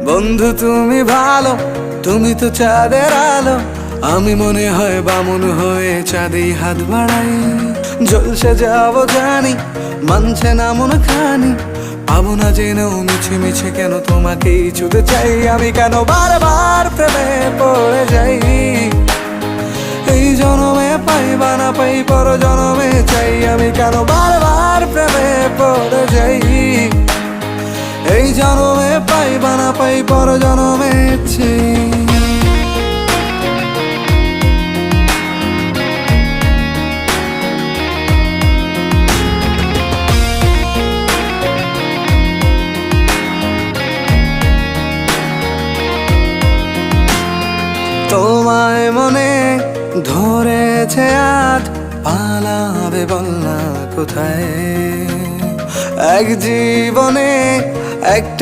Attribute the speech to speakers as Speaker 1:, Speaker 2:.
Speaker 1: বন্ধু তুমি ভালো, তুমি তো চাঁদের আলো। আমি মনে হয় বামুন হয়ে চাঁদেই হাত বাড়াই। জলসে যাব জানি, মানছে না মন খানি। পাবো না জেনেও মিছে মিছে কেন তোমাকেই ছুতে চাই। আমি কেন বারবার প্রেমে পড়ে যাই। এই জনমে পাই বা না পাই, পর জনমে চাই। আমি কেন বারবার প্রেমে পড়ে যাই। এই জনমে পাই বা না পাই, পর জনমে চাই। তোমায় মনে ধরেছে আজ, পালাবে বল না কোথায়। এক জীবনে একটা